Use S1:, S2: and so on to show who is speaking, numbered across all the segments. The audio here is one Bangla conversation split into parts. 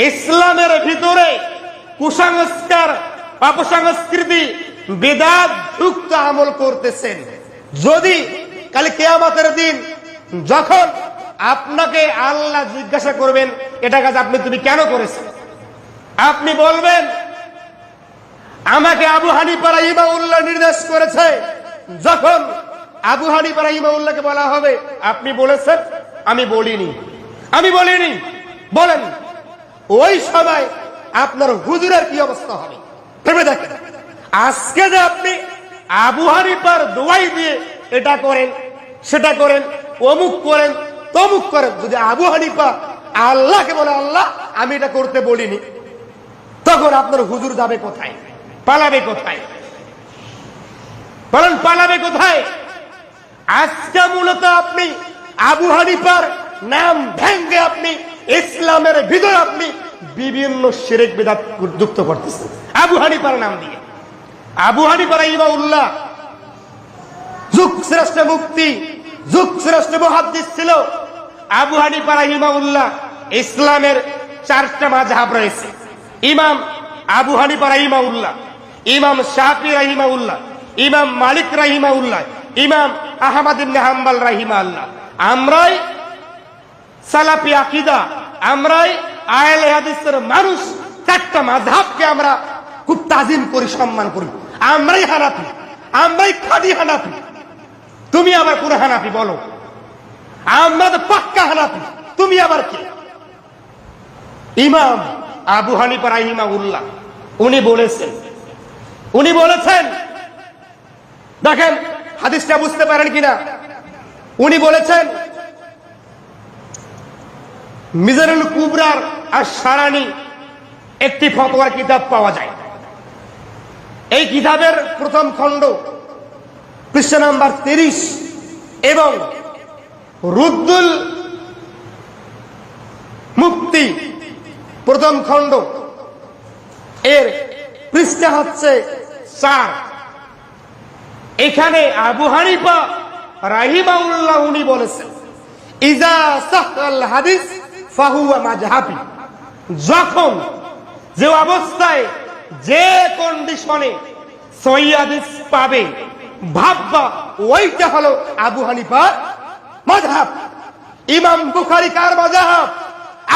S1: ইসলামের ভিতরে কুসংস্কার, অপসংস্কৃতি, বিদআত যুক্ত আমল করতেছেন। যদি কাল কিয়ামতের দিন যখন আপনাকে আল্লাহ জিজ্ঞাসা করবেন এটা কাজ তুমি কেন করেছেন, আপনি বলবেন আমাকে আবু হানিফা রাহিমাহুল্লাহ নির্দেশ করেছে। যখন আবু হানিফা রাহিমাহুল্লাহকে বলা হবে আপনি বলেছেন, আমি বলিনি, আমি বলিনি, বলেন, ওই সময় আপনার হুজুরের কি অবস্থা হবে ভেবে দেখেন। আজকে যে আপনি আবু হানিফার দোয়াই দিয়ে এটা করেন, সেটা করেন, অমুক করেন, তমুক করেন, যদি আবু হানিফা আল্লাহকে বলে আল্লাহ আমি এটা করতে বলিনি, তখন আপনার হুজুর যাবে কোথায়, পালাবে কোথায়, বলেন পালাবে কোথায়? আজকে মূলত আপনি আবু হানিফার নাম ভেঙ্গে আপনি ইসলামের ভিতরে আপনি বিভিন্ন শিরক বিদআত যুক্ত করতেছেন আবু হানিফার নাম দিয়ে। আবু হানিফা রাহিমাহুল্লাহ যুগ শ্রেষ্ঠ মুফতি, যুগ শ্রেষ্ঠ মুহাদ্দিস ছিল। আবু হানিফা রাহিমাহুল্লাহ ইসলামের 4টা মাযহাব রয়েছে। ইমাম আবু হানিফা রাহিমাহুল্লাহ, ইমাম শাফি রাহিমাহুল্লাহ, ইমাম মালিক রাহিমাহুল্লাহ, ইমাম আহমদ ইবনে হাম্বল রাহিমাহুল্লাহ। আমরাই সালাফি আকীদা, আমরাই আহলে হাদিসের মানুষ 4টা মাযহাবকে আমরা খুব তাজিম করি, সম্মান করি। আমরাই হানাফি, আমরাই খাঁটি হানাফি। তুমি আবার কোন হানাফি বলো? আমরা তো পাক্কা হানাফি, তুমি আবার কে? ইমাম আবু হানিফা রাহিমাহুল্লাহ উনি বলেছেন, দেখেন হাদিসটা বুঝতে পারেন কিনা। উনি বলেছেন মিজানুল কুবরার আর সারানি একটি ফতোয়ার কিতাব পাওয়া যায়। এই কিতাবের প্রথম খণ্ড পৃষ্ঠা নাম্বার 30 এবং রুদ্দুল মুফতি প্রথম খণ্ড এর পৃষ্ঠা হচ্ছে 4। এখানে আবু হানিফা রাহিমাহুল্লাহ উনি বলেছেন ইজা সাহাল হাদিস ফাহুয়া মাযহাবি, যখন যে অবস্থায় যে কন্ডিশনে সহিহ হাদিস পাবে ভাববা ওইটা হলো আবু হানিফার মাযহাব। ইমাম বুখারী কার মাযহাব?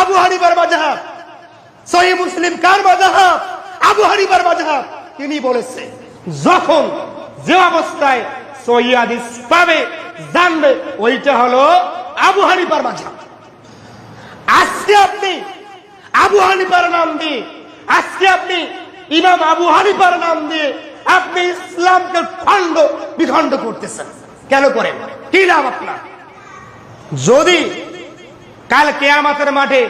S1: আবু হানিফার মাযহাব। সহিহ মুসলিম কার মাযহাব? আবু হানিফার মাযহাব। তিনি বলেছে যখন যে অবস্থায় সহিহ হাদিস পাবে জানবে ওইটা হলো আবু হানিফার মাযহাব। আজকে আপনি আবু হানিফার নাম দিয়ে, আজকে আপনি ইমাম আবু হানিফার নাম দিয়ে আপনি ইসলামকে খণ্ড বিখণ্ড করতেছেন। কেন করেন? কি লাভ আপনার? যদি কাল কিয়ামতের মাঠে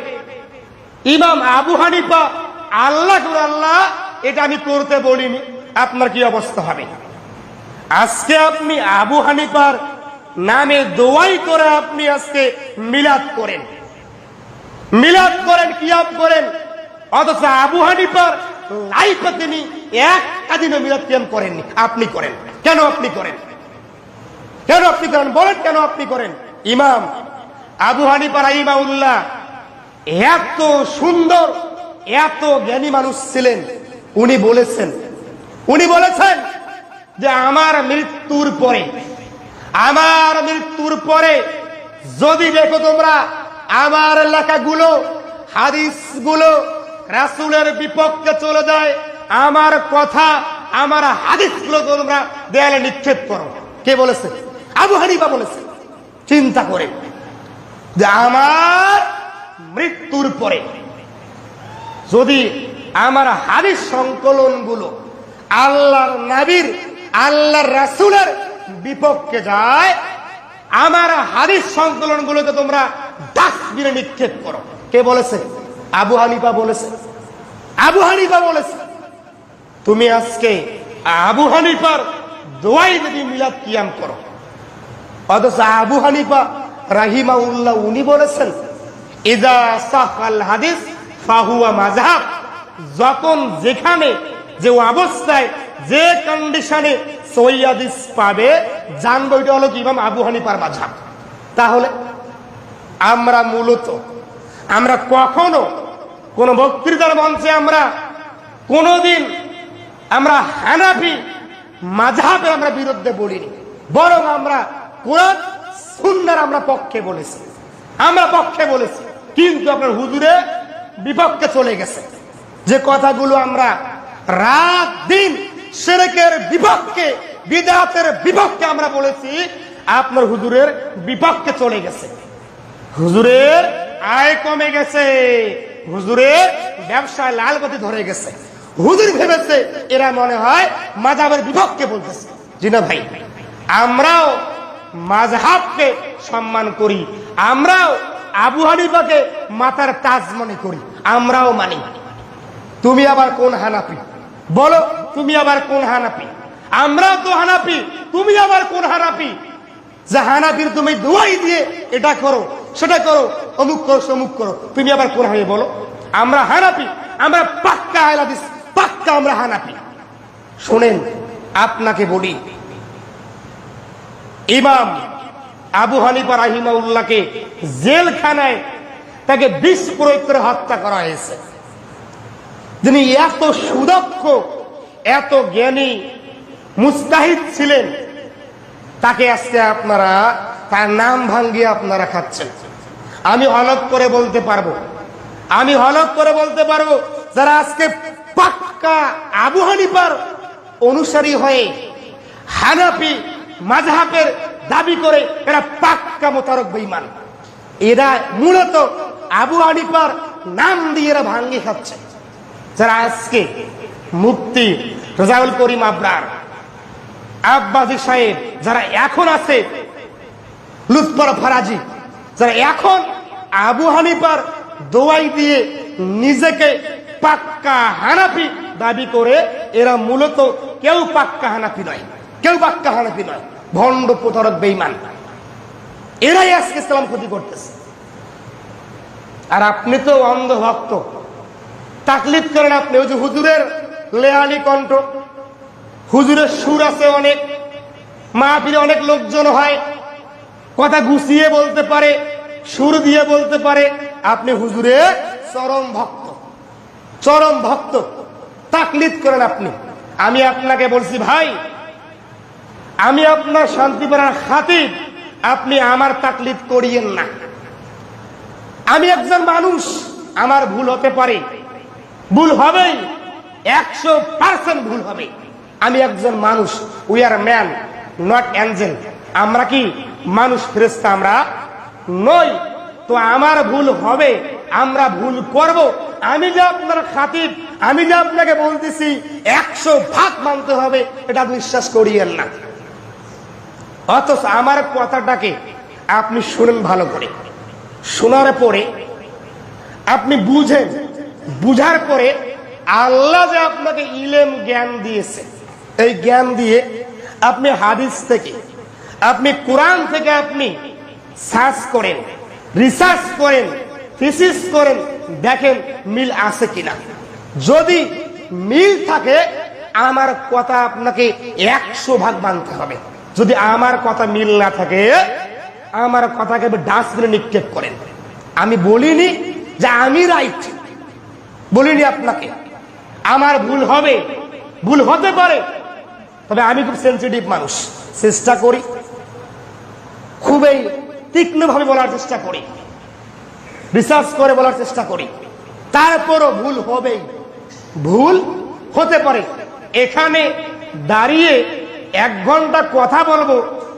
S1: ইমাম আবু হানিফা আল্লাহ এটা আমি করতে বলিনি, আপনার কি অবস্থা হবে? আজকে আপনি আবু হানিফার নামে দোয়াই করে আপনি আজকে মিলাদ করেন, কিয়াম করেন, অথচ আবু হানিফার লাইফে তিনি একটা দিনও মিলাদ কিয়াম করেননি। আপনি করেন কেন? আপনি করেন কেন? আপনি করেন বলেন কেন আপনি করেন? ইমাম আবু হানিফা রাহিমাহুল্লাহ এত সুন্দর, এত জ্ঞানী মানুষ ছিলেন। উনি বলেছেন যে আমার মৃত্যুর পরে যদি দেখো তোমরা আমার লেখাগুলো, হাদিসগুলো রাসূলের বিপক্ষে চলে যায়, আমার কথা, আমার হাদিসগুলো তোমরা দেয়ালে নিক্ষেপ করো। কে বলেছে? আবু হানিফা বলেছে। চিন্তা করে যে আমার মৃত্যুর পরে যদি আমার হাদিস সংকলনগুলো আল্লাহর নবীর, আল্লাহর রাসূলের বিপক্ষে যায়, আমার হাদিস সংকলনগুলোকে তোমরা ডাস্টবিনে নিক্ষেপ করো। কে বলেছে? আবু হানিফা বলেছে। আবু হানিফা বলেছে। তুমি আজকে আবু হানিফার দোয়াই যদি মিলাদ কিয়াম করো, অথচ আবু হানিফা রাহিমাহুল্লাহ উনি বলেছেন ইজা সাহাল হাদিস ফাহুয়া মাযহাব, যখন যেখানে যে অবস্থায় যে কন্ডিশনে সহিহ হাদিস পাবে জানবো এটা হলো কি ইমাম আবু হানিফার মাযহাব। তাহলে আমরা কখনো কোন বক্তৃতার মঞ্চে আমরা কোনদিন আমরা হানাফি মাযহাবের আমরা বিরুদ্ধে বলিনি, বরং আমরা কোরআন সুন্নাহর আমরা পক্ষে বলেছি, কিন্তু আপনার হুজুরের বিপক্ষে চলে গেছে। যে কথাগুলো আমরা রাত দিন শিরকের বিপক্ষে, বিদআতের বিপক্ষে আমরা বলেছি, আপনার হুজুরের বিপক্ষে চলে গেছে। হুজুরের আয় কমে গেছে, হুজুরের ব্যবসায় লালবাতি ধরে গেছে। হুজুর ভেবেছে এরা মনে হয় মাযহাবের বিপক্ষে বলতেছে। জি না ভাই, আমরাও মাযহাবকে সম্মান করি, আমরাও আবু হানিফাকে মাথার তাজ মনে করি, আমরাও মানি। তুমি আবার কোন হানাফি বলো? তুমি আবার কোন হানাফি? আমরাও তো হানাফি, তুমি আবার কোন হানাফি? যে হানাফির তুমি দোয়াই দিয়ে এটা করো, সেটা করো, অমুক করো, সমুক করো, তুমি আবার কোন হানাফি বলো? আমরা হানাফি, আমরা পাক্কা আহলে হাদিস, পাক্কা আমরা হানাফি। শুনেন, আপনাকে বলি, ইমাম আবু হানিফা রাহিমাহুল্লাহকে জেলখানায় তাকে বিষ প্রয়োগ করে হত্যা করা হয়েছে। যিনি এত সুদক্ষ, এত জ্ঞানী, মুস্তাহিদ ছিলেন, তাকে আজকে আপনারা তার নাম ভাঙ্গিয়ে আপনারা খাচ্ছেন। আমি হলফ করে বলতে পারবো, যারা আজকে পাক্কা আবু হানিফার অনুসারী হয়ে হানাফি মাযহাবের দাবি করে, এরা পাক্কা মোতারক বেঈমান। এরা মূলত আবু হানিফার নাম দিয়ে এরা ভাঙ্গি খাচ্ছে। যারা আজকে মুফতি রেজাউল করিম আবরার, আব্বাসী সাহেব, যারা এখন আছে লুৎফর ফারাজি, যারা এখন আবু হানিফার দোয়াই দিয়ে নিজেকে পাক্কা হানাফি দাবি করে, এরা মূলত কেউ পাক্কা হানাফি নয়, ভণ্ড প্রতারক বেঈমান। এরাই আজকে ইসলাম ক্ষতি করতেছে। আর আপনি তো অন্ধভক্ত, তাকলিদ করেন আপনি। ওই যে হুজুরের লেহানি কণ্ঠ, হুজুরের সুর আছে অনেক, মাহফিলে অনেক লোকজন হয়, কথা গুছিয়ে বলতে পারে, সুর দিয়ে বলতে পারে। আপনি হুজুরের চরম ভক্ত, তাকলিদ করেন আপনি। আমি আপনাকে বলছি ভাই, আমি আপনার শান্তিপাড়ার খাতিব, আপনি আমার তাকলিদ করিয়েন না। আমি একজন মানুষ, আমার ভুল হতে পারে, ভুল হবেই, 100% ভুল হবে। আমি একজন মানুষ, we are man, not Angel. আমরা কি মানুষ, ফেরেশতা আমরা নই। তো আমার ভুল হবে, আমরা ভুল করব। আমি যে আপনার খাতিব, আমি যে আপনাকে বলতেছি 100% মানতে হবে, এটা বিশ্বাস করিয়েন না। অথচ আমার কথাটাকে আপনি শুনেন ভালো করে, শোনার পরে আপনি বুঝেন, বুঝার পরে আল্লাহ যে আপনাকে ইলম জ্ঞান দিয়েছে, এই জ্ঞান দিয়ে আপনি হাদিস থেকে, আপনি কোরআন থেকে আপনি সার্চ করেন, রিসার্চ করেন, থিসিস করেন, দেখেন মিল আছে কিনা। যদি মিল থাকে, আমার কথা আপনাকে 100% মানতে হবে। যদি আমার কথা মিল না থাকে, আমার কথাকে ডাস্টবিনে নিক্ষেপ করেন। আমি বলিনি যে আমি রাইট, বলিনি আপনাকে। আমার ভুল হবে, ভুল হতে পারে, তবে আমি খুব সেন্সিটিভ মানুষ, চেষ্টা করি, খুবই তীক্ষ্ণভাবে বলার চেষ্টা করি, রিসার্চ করে বলার চেষ্টা করি। তারপরও ভুল হবেই, ভুল হতে পারে। এখানে দাঁড়িয়ে 1 ঘন্টা কথা বলবো,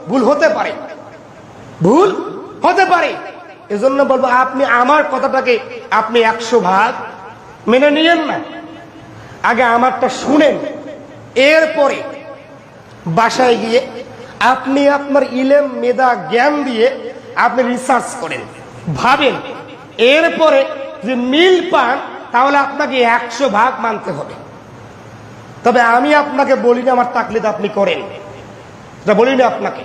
S1: ভুল হতে পারে, এজন্য বলবো আপনি আমার কথাটাকে আপনি 100% মেনে নিয়েন না। আগে আমারটা শুনেন, এরপরে বাসায় গিয়ে আপনি আপনার ইলম, মেধা, জ্ঞান দিয়ে আপনি রিসার্চ করেন, ভাবেন, এরপরে যে মিল পান, তাহলে আপনাকে 100% মানতে হবে। তবে আমি আপনাকে বলিনি আমার তাকলিদ আপনি করেন, এটা বলিনি আপনাকে।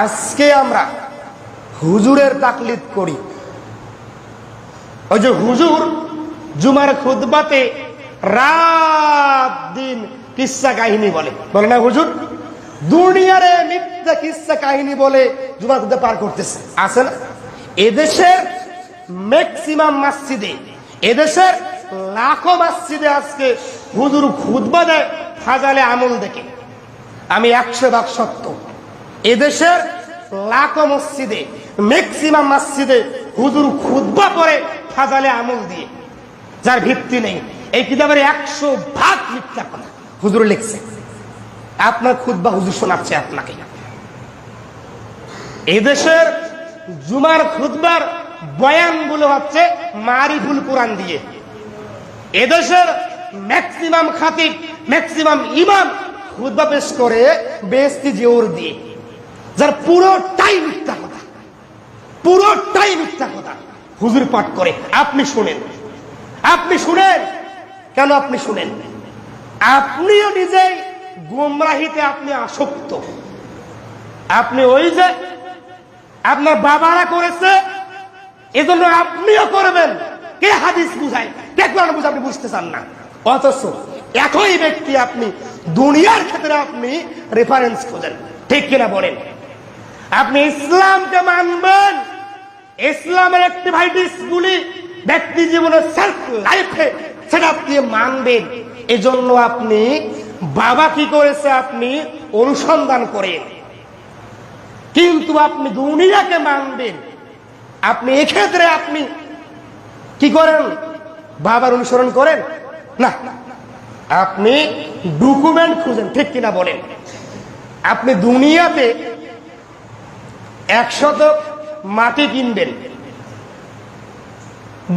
S1: আজকে আমরা হুজুরের তাকলিদ করি। ওই যে হুজুর জুমার খুতবাতে রাত দিন কিস্সা কাহিনী বলে না হুজুর? দুনিয়ারে মিথ্যা কিস্সা কাহিনী বলে জুমার খুতবা পার করতেছে, আছে না? এদেশের ম্যাক্সিমাম মসজিদে, এদেশের লাখো মসজিদে আজকে হুজুর খুতবা দেয় ফাজালে আমল দেখে। আমি 100% সত্য, এদেশের লাখো মসজিদে ম্যাক্সিমাম মসজিদে হুজুর খুতবা পড়ে ফাজালে আমল দিয়ে, যার ভিত্তি নেই। এই কিতাবের 100% মিথ্যা কথা হুজুর লিখছে। আপনার খুতবা হুজুর শোনাচ্ছে আপনাকে। এদেশের জুমার খুতবার বয়ানগুলো হচ্ছে মারিফুল কোরআন দিয়ে। এদেশের ম্যাক্সিমাম খাতিব, ম্যাক্সিমাম ইমাম খুতবা পেশ করে বেহেশতি জিওর দিয়ে, যার পুরোটাই মিথ্যা কথা, পুরোটাই মিথ্যা কথা হুজুর পাঠ করে। আপনি শুনেন, আপনি শুনেন। কেন আপনি শুনেন? আপনিও নিজেই গোমরাহিতে আপনি আসক্ত। আপনি ওই যে আপনার বাবারা করেছে, এজন্য আপনিও করবেন। কে হাদিস বুঝায়, কে কোরআন বুঝায়, আপনি বুঝতে চান না। অথচ একই ব্যক্তি আপনি দুনিয়ার ক্ষেত্রে আপনি রেফারেন্স খোঁজেন। ঠিক কিনা বলেন? আপনি ইসলামকে মানবেন, ইসলামের অ্যাক্টিভিটিস গুলি ব্যক্তি জীবনের সেলফ লাইফে সেটা আপনি মানবেন। এজন্য আপনি বাবা কি করেছে আপনি অনুসন্ধান করেন, কিন্তু আপনি দুনিয়াকে মানবেন। আপনি এক্ষেত্রে আপনি কি করেন? বাবার অনুসরণ করেন না, আপনি ডকুমেন্ট খুঁজেন। ঠিক কিনা বলেন? আপনি দুনিয়াতে 1 শতক মাটি কিনবেন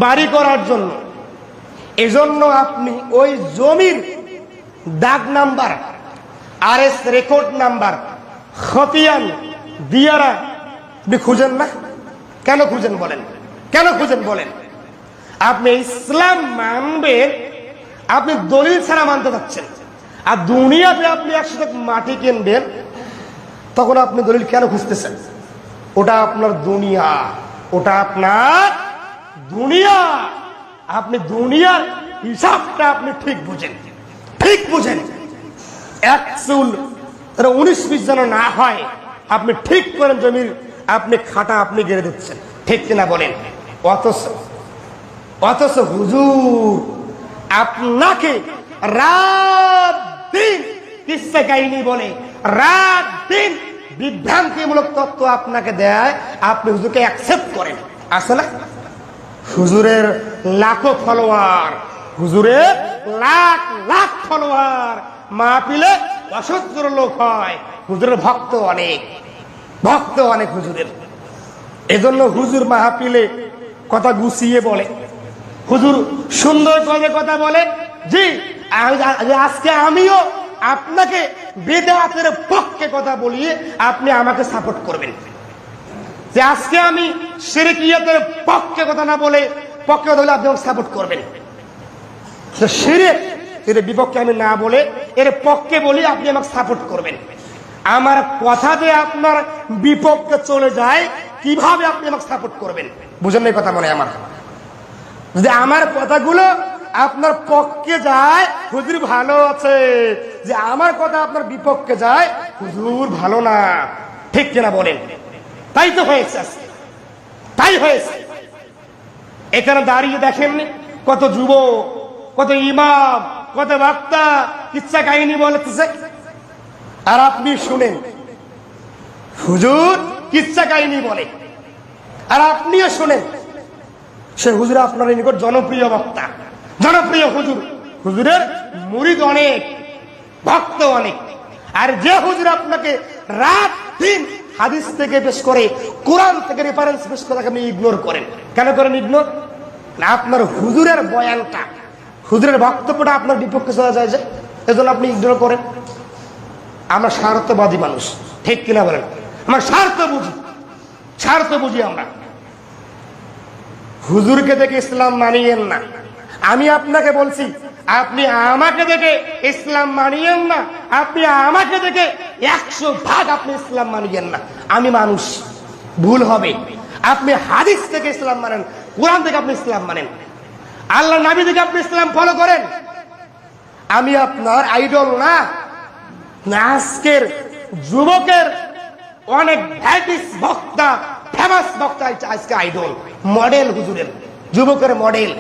S1: বাড়ি করার জন্য, এজন্য আপনি ওই জমির দাগ নাম্বার, RS রেকর্ড নাম্বার, খতিয়ান, দিয়ারা আপনি খুঁজেন না। কেন খুঁজেন বলেন? কেন খুঁজেন বলেন? আপনি ইসলাম মানবেন, আপনি দলিল ছাড়া মানতে যাচ্ছেন। আর দুনিয়াতে আপনি 1 শতক মাটি কিনবেন, তখন আপনি দলিল কেন খুঁজতেছেন? ওটা আপনার দুনিয়া, ওটা আপনার দুনিয়া। আপনি দুনিয়ার হিসাবটা আপনি ঠিক বুঝেন, ঠিক বুঝেন। 19-20 যেন না হয়, আপনি ঠিক করেন জমির আপনি খাটা আপনি গেড়ে দিচ্ছেন। ঠিক কিনা বলেন? অথচ হুজুর আপনাকে রাত দিন কিসসা কাহিনী বলে, রাত দিন বিভ্রান্তিমূলক তত্ত্ব আপনাকে দেয়, আপনি হুজুরকে অ্যাকসেপ্ট করেন। আসলে হুজুরের লাখো ফলোয়ার, হুজুরের লাখ লাখ ফলোয়ার, মাহফিলে অসহ্য লোক হয়, হুজুরের ভক্ত অনেক, ভক্ত অনেক হুজুরের। এজন্য হুজুর মাহফিলে কথা গুছিয়ে বলে, হুজুর সুন্দর করে কথা বলে। জি, আজকে আমিও আপনাকে বেদাতের পক্ষে কথা বলিয়ে আপনি আমাকে সাপোর্ট করবেন। যে আজকে আমি শিরকিয়াতের পক্ষে কথা না বলে পক্ষে কথা বলে আপনি আমাকে সাপোর্ট করবেন। শিরক এর বিপক্ষে আমি না বলে এর পক্ষে বলি, আপনি আমাকে সাপোর্ট করবেন। আমার কথা যে আপনার বিপক্ষে চলে যায়, কিভাবে আপনি আমাকে সাপোর্ট করবেন? বুঝেন না কথা মনে? আমার যদি আমার কথাগুলো আপনার পক্ষে যায়, হুজুর ভালো আছে। যে আমার কথা আপনার বিপক্ষে যায়, হুজুর ভালো না। ঠিক কিনা বলেন? তাই তো হয়েছে, তাই হয়েছে। এখানে দাঁড়িয়ে দেখেননি কত যুবক, কত ইমাম, কত বক্তা কিচ্ছা কাহিনী বলতেছে, আর আপনি শুনেন হুজুর কিচ্ছা কাহিনী বলে, আর আপনিও শুনেন। সে হুজুর আপনার নিকট জনপ্রিয় বক্তা, জনপ্রিয় হুজুর, হুজুরের মুরিদ অনেক, ভক্ত অনেক। আর যে হুজুর আপনাকে রাত দিন হাদিস থেকে পেশ করে, কোরআন থেকে রেফারেন্স পেশ করে, আপনি ইগনোর করেন। কেন করেন ইগনোর? না, আপনার হুজুরের বয়ানটা, হুজুরের বক্তব্যটা আপনার বিপক্ষে চলে যায়, যে এজন্য আপনি ইগনোর করেন। আমরা স্বার্থবাদী মানুষ, ঠিক কিনা বলেন? আমরা স্বার্থ বুঝি, স্বার্থ বুঝি আমরা। হুজুরকে দেখে ইসলাম মানিয়েন না। আমি আপনাকে বলছি, আপনি আমাকে দেখে ইসলাম মানিয়েন না, আপনি আমাকে দেখে 100% আপনি ইসলাম মানিয়েন না। আমি মানুষ, ভুল হবে। আপনি হাদিস থেকে ইসলাম মানেন, কোরআন থেকে আপনি ইসলাম মানেন, আল্লাহ নবী থেকে আপনি ইসলাম ফলো করেন। আমি আপনার আইডল না। আজকের যুবকের অনেক ভ্যাটিস বক্তা, ফেমাস বক্তা আজকে আইডল, মডেল হুজুরের, যুবকের মডেল।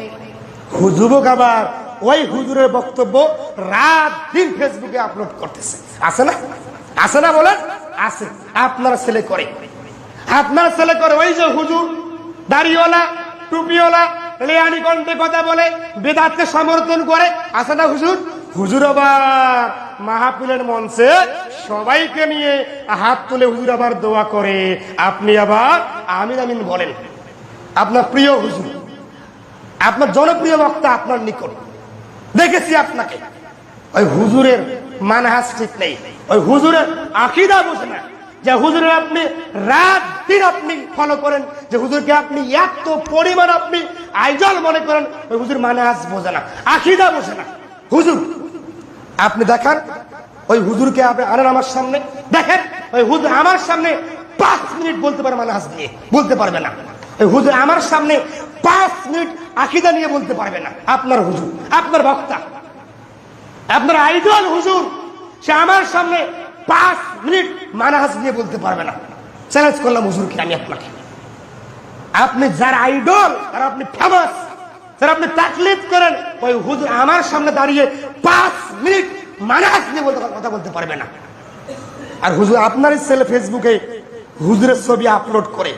S1: যুবক আবার ওই হুজুরের বক্তব্য রাত দিন ফেসবুকে আপলোড করতেছে। আছে না? আছে না বলেন? আছে। আপনার ছেলে করে, আপনার ছেলে করে। ওই যে হুজুর দাড়িওয়ালা টুপিওয়ালা লেয়ানি কণ্ঠে কথা বলে, বেদাতকে সমর্থন করে। আছে না হুজুর? হুজুর আবার মাহফিলের মঞ্চে সবাইকে নিয়ে হাত তুলে হুজুর আবার দোয়া করে। আপনি আবার আমিন আমিন বলেন। আপনার প্রিয় হুজুর, আপনার জনপ্রিয় বক্তা আপনার নিকট, দেখেছি আপনাকে। ওই হুজুরের মানহাজ ঠিক নেই, ওই হুজুরের আকীদা বোঝে না। যে হুজুরের আপনি রাত দিন আপনি ফলো করেন, যে হুজুরকে আপনি এত পরিমাণ আপনি আইডল মনে করেন, ওই হুজুর মানহাজ বোঝে না, আকীদা বোঝে না। হুজুর আপনি দেখান, ওই হুজুরকে আপনি আনেন আমার সামনে, দেখেন ওই হুজুর আমার সামনে 5 মিনিট বলতে পারে মানহাজ নিয়ে, বলতে পারবে না। ওই হুজুর আমার সামনে 5 মিনিট আকীদা নিয়ে বলতে পারবে না। আপনার হুজুর, আপনার বক্তা, আপনার আইডল হুজুর, সে আমার সামনে 5 মিনিট মানহাজ নিয়ে বলতে পারবে না। চ্যালেঞ্জ করলাম হুজুরকে আমি আপনাকে। আপনি যার আইডল আর আপনি ফেমাস, যারা আপনি তাকলিদ করেন, ওই হুজুর আমার সামনে দাঁড়িয়ে 5 মিনিট মানহাজ নিয়ে কথা বলতে পারবে না। আর হুজুর আপনার ছেলে ফেসবুকে হুজুরের ছবি আপলোড করে,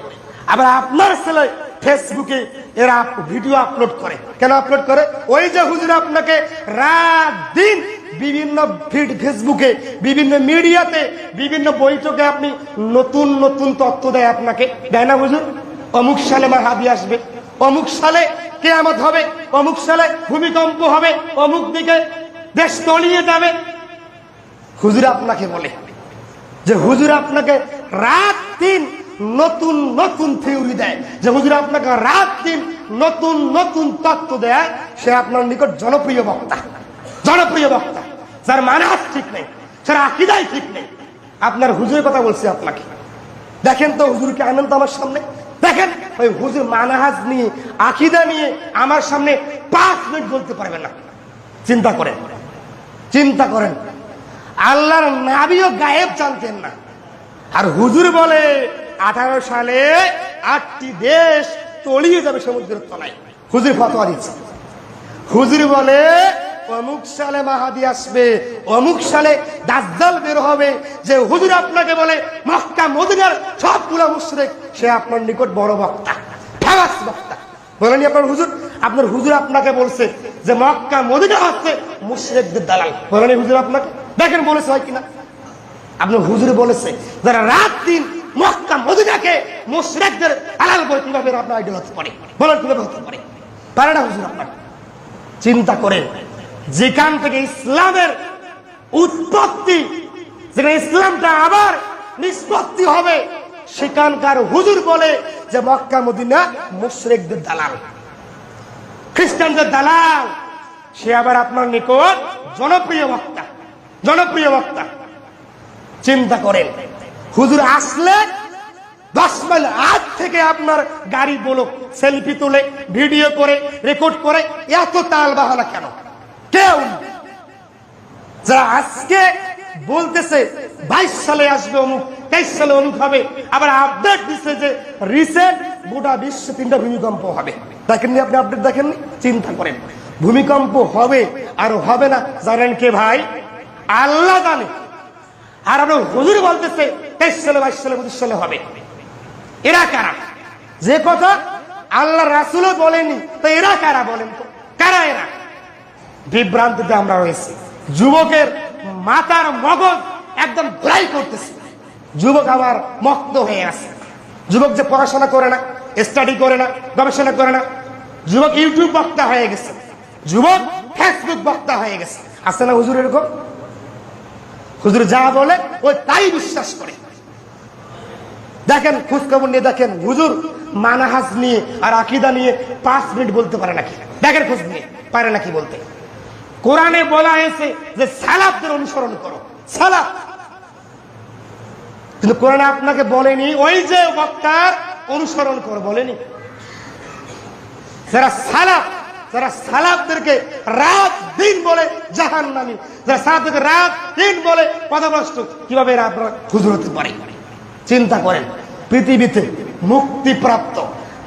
S1: আবার আপনার ছেলে ফেসবুকে এরা ভিডিও আপলোড করে। কেন আপলোড করে? ওই যে হুজুর আপনাকে রাত দিন বিভিন্ন ফেসবুকে, বিভিন্ন মিডিয়াতে, বিভিন্ন বৈঠকে আপনি নতুন নতুন তথ্য দেয়, আপনাকে দেয় না হুজুর? অমুক সালে মাহাদি আসবে, অমুক সালে কিয়ামত হবে, অমুক সালে ভূমিকম্প হবে, অমুক দিকে দেশ তলিয়ে যাবে। হুজুর আপনাকে বলে যে হুজুর আপনাকে রাত দিন নতুন নতুন থিওরি দেয়, যে হুজুর আপনাকে রাত দিন নতুন নতুন তত্ত্ব দেয়। সে আপনার নিকট জনপ্রিয় বক্তা, জনপ্রিয় বক্তা, যার মানহাজ ঠিক নেই, যার আকীদাই ঠিক নেই। আপনার হুজুরের কথা বলছি আপনাকে। দেখেন তো হুজুরকে আনেন তো আমার সামনে, দেখেন ওই হুজুর মানহাজ নিয়ে, আকীদা নিয়ে আমার সামনে 5 মিনিট বলতে পারবেন না। চিন্তা করেন, চিন্তা করেন। আল্লাহর নবীও গায়েব জানতেন না, আর হুজুর বলে 18 সালে 8টি দেশ তলিয়ে যাবে সমুদ্রের তলায়। হুজুর ফতোয়া দিচ্ছে। হুজুর বলে অমুক সালে মাহাদি আসবে, অমুক সালে দাজ্জাল বের হবে। যে হুজুর আপনাকে বলে মক্কা মদিনার সবগুলো মুশরিক, সে আপনার নিকট বড় বক্তা, ফেমাস বক্তা। বলেনি আপনার হুজুর? আপনার হুজুর আপনাকে বলছে যে মক্কা মদিনা হচ্ছে মুশরিকদের দালাল। বলেনি হুজুর আপনাকে? দেখেন বলেছে হয় কিনা? আপনার হুজুর বলেছে যারা রাত দিন মক্কা মদিনাকে মুশরিকদের দালাল বলে, কিভাবে আপনার আইডল হতে পারে? বলেন কিভাবে হতে পারে? পারে না হুজুর আপনার। চিন্তা করেন, যেখান থেকে ইসলামের উৎপত্তি, যেখানে ইসলামটা আবার নিষ্পত্তি হবে, সেখানকার হুজুর বলে যে মক্কা মদিনা মুশরিকদের দালাল, খ্রিস্টানদের দালাল। সে আবার আপনার নিকট জনপ্রিয় বক্তা, জনপ্রিয় বক্তা। চিন্তা করেন, হুজুর আসলে 10 মাইল আগ থেকে আপনার গাড়ি বলো সেলফি তুলে, ভিডিও করে, রেকর্ড করে, এত তাল বাহানা কেন? কেউ যারা আজকে বলতেছে 22 সালে আসবে অমুক, 23 সালে অমুক হবে, আবার আপডেট দিচ্ছে যে রিসেন্ট গোটা বিশ্বে 3টা ভূমিকম্প হবে। দেখেননি আপনি? আপডেট দেখেননি? চিন্তা করেন, ভূমিকম্প হবে আর হবে না জানেন কে ভাই? আল্লাহ জানে। আর আপনার হুজুর বলতেছে 23 সালে, 22 সালে, 25 সালে হবে। এরা কারা? যে কথা আল্লাহ রাসূলও বলেনি, তো এরা কারা বলেন তো? কারা এরা? বিভ্রান্তিতে আমরা রয়েছি। যুবকের মাথার মগজ একদম ঘোরাই করতেছে। যুবক আবার মক্ত হয়ে আছে। যুবক যে পড়াশোনা করে না, স্টাডি করে না, গবেষণা করে না, যুবক ইউটিউব বক্তা হয়ে গেছে, যুবক ফেসবুক বক্তা হয়ে গেছে। আছে না হুজুর এরকম? হুজুর যা বলে ওই তাই বিশ্বাস করে। দেখেন খোঁজখবর নিয়ে দেখেন, হুজুর মানহাজ নিয়ে আর আকীদা নিয়ে 5 মিনিট বলতে পারে নাকি? দেখেন খোঁজ নিয়ে পারে নাকি বলতে। কোরআনে বলা হয়েছে যে সালাফদের অনুসরণ করো, সালাফ। কিন্তু কোরআনে আপনাকে বলেনি ওই যে বক্তার অনুসরণ করো, বলেনি। যারা সালাফ, যারা সালাফদেরকে রাত দিন বলে জাহান্নামী, যারা সালাফদেরকে রাত দিন বলে পথভ্রষ্ট, কিভাবে এরা আপনারা হুজুর হতে পারে? চিন্তা করেন, পৃথিবীতে মুক্তিপ্রাপ্ত,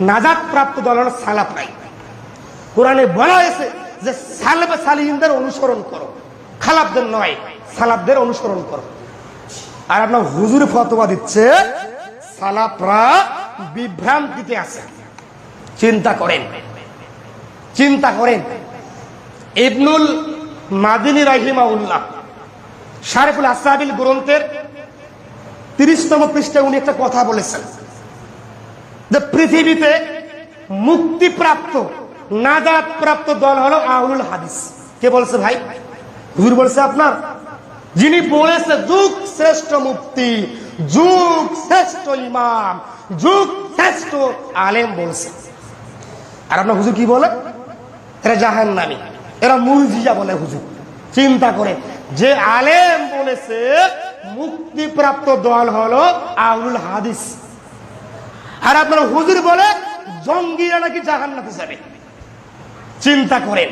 S1: নাজাত প্রাপ্ত দল হল সালাফ নাই। কোরআনে বলা হয়েছে যে সালেফে সালিহিনদের অনুসরণ করো, খালাফদের নয়, সালাফদের অনুসরণ করো। আর আপনার হুজুর ফতোয়া দিচ্ছে সালাফরা বিভ্রান্তিতে আছে। চিন্তা করেন, চিন্তা করেন। ইবনুল মাদিনী রাহিমাহুল্লাহ শারিফুল আসহাবিল গ্রন্থের 30তম পৃষ্ঠায় উনি একটা কথা বলেছেন যে পৃথিবীতে মুক্তিপ্রাপ্ত নাজাত প্রাপ্ত দল হলো আহলুল হাদিস। কে বলছে ভাই? হুজুর বলছে আপনার? যিনি বলেছে যুগ শ্রেষ্ঠ মুফতি, যুগ শ্রেষ্ঠ ইমাম, যুগ শ্রেষ্ঠ আলেম বলছে। আর আপনার হুজুর কি বলে? এরা জাহান্নামী, এরা মুরজিয়া বলে হুজুর। চিন্তা করে, যে আলেম বলেছে মুক্তিপ্রাপ্ত দল হলো আহলুল হাদিস, আর আপনার হুজুর বলে জঙ্গিরা নাকি জাহান্নামে যাবে। চিন্তা করেন,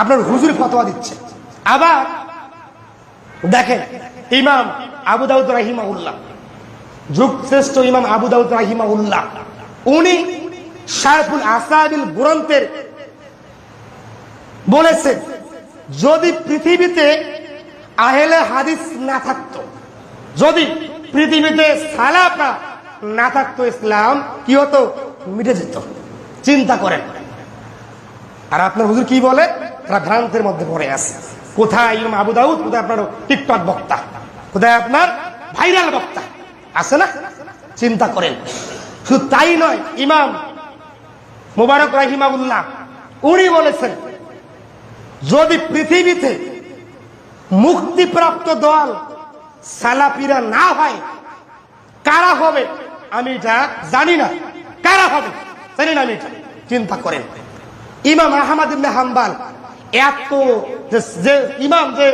S1: আপনার হুজুর ফতোয়া দিচ্ছে। আবার দেখেন ইমাম আবু দাউদ রাহিমাহুল্লাহ, যুগ শ্রেষ্ঠ ইমাম আবু দাউদ রাহিমাহুল্লাহ, উনি শারিফুল আসহাবিল গ্রন্থের বলেছেন যদি পৃথিবীতে আহলে হাদিস না থাকতো, যদি পৃথিবীতে সালাফরা না থাকতো, ইসলাম কি হতো? মিটে যেত। চিন্তা করেন। আর আপনার হুজুর কি বলে? তারা ভ্রান্তের মধ্যে পড়ে আছে। কোথায় ইমাম আবু দাউদ, কোথায় আপনার টিকটক বক্তা, কোথায় আপনার ভাইরাল বক্তা আছে না? চিন্তা করেন। শুধু তাই নয়, ইমাম মুবারক রাহিমাহুল্লাহ উনি বলেছেন যদি পৃথিবীতে মুক্তিপ্রাপ্ত দল সালাফিরা না হয়, কারা হবে আমি এটা জানি না, কারা হবে জানি না আমি এটা। চিন্তা করেন, ইমাম আহমদ ইবনে হাম্বল এত যে ইমাম, যে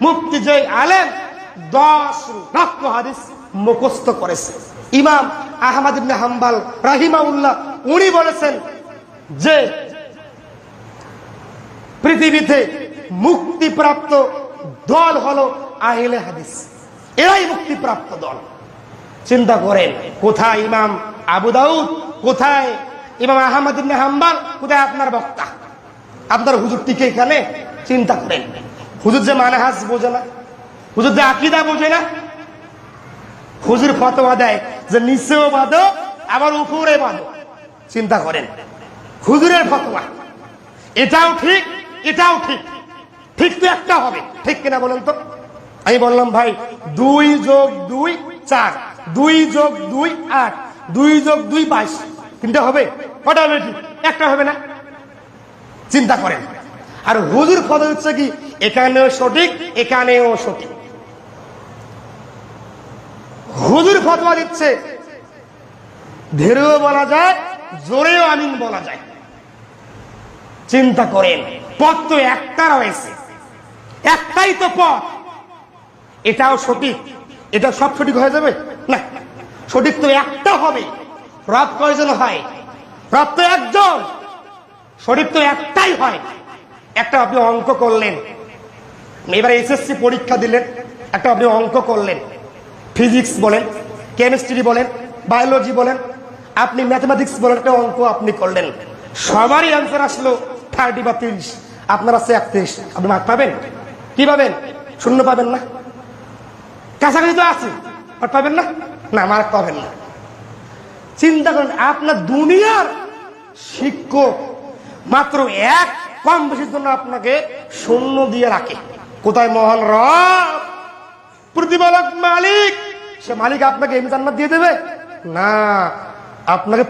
S1: মুফতি, যে আলেম 10 লক্ষ হাদিস মুখস্থ করেছে। ইমাম আহমদ ইবনে হাম্বল রাহিমাহুল্লাহ উনি বলেছেন যে পৃথিবীতে মুক্তিপ্রাপ্ত দল হলো আহলে হাদিস, এরাই মুক্তিপ্রাপ্ত দল। চিন্তা করেন, কোথায় ইমাম আবু দাউদ, কোথায় ইমাম আহমদ ইবনে হাম্বল, কোথায় আপনার বক্তা? আপনার হুজুর টিকে এখানে। চিন্তা করেন, হুজুর যে মানহাজ বোঝে না, হুজুর যে আকীদা বোঝে না, হুজুর ফতোয়া দেয় যে নিচেও বাঁধো আবার উপরে বাঁধো। চিন্তা করেন, হুজুরের ফতোয়া এটাও ঠিক, এটাও ঠিক, ঠিক তো একটা হবে, ঠিক কিনা বলেন তো? আমি বললাম ভাই 2 + 2 4, 2 + 2 8, 2 + 2 22, তিনটা হবে? কটা হবে? ঠিক একটা হবে না? চিন্তা করেন। আর হুজুর ফতোয়া হচ্ছে কি এখানেও সঠিক, এখানেও সঠিক। হুজুর ফতোয়া দিচ্ছে ধীরেও বলা যায়, জোরেও আমিন বলা যায়। চিন্তা করেন, পথ তো একটা রয়েছে, একটাই তো পথ। এটাও সঠিক, এটা সব সঠিক হয়ে যাবে না, সঠিক তো একটা হবে। রব কয়জন হয়? রব তো একজন, সঠিক তো একটাই হয়। একটা আপনি অঙ্ক করলেন, এবার এসএসসি পরীক্ষা দিলেন, একটা আপনি অঙ্ক করলেন, ফিজিক্স বলেন, কেমিস্ট্রি বলেন, বায়োলজি বলেন, আপনি ম্যাথমেটিক্স বলেন, একটা অঙ্ক আপনি করলেন, সবারই অ্যান্সার আসলো 30 বা 30, আপনার আছে 31, আপনি মার্ক পাবেন? কি পাবেন? 0 পাবেন না? কাছাকাছি তো আছে, মার্ক পাবেন না? না, মার্ক পাবেন না। চিন্তা করেন, আপনার দুনিয়ার শিক্ষক মাত্র 1 কম বেশির জন্য আপনাকে 0 দিয়ে রাখে। কোথায় মহান রব, প্রতিপালক মালিক, সে মালিক আপনাকে এমনি জান্নাত দিয়ে দেবে না, আপনাকে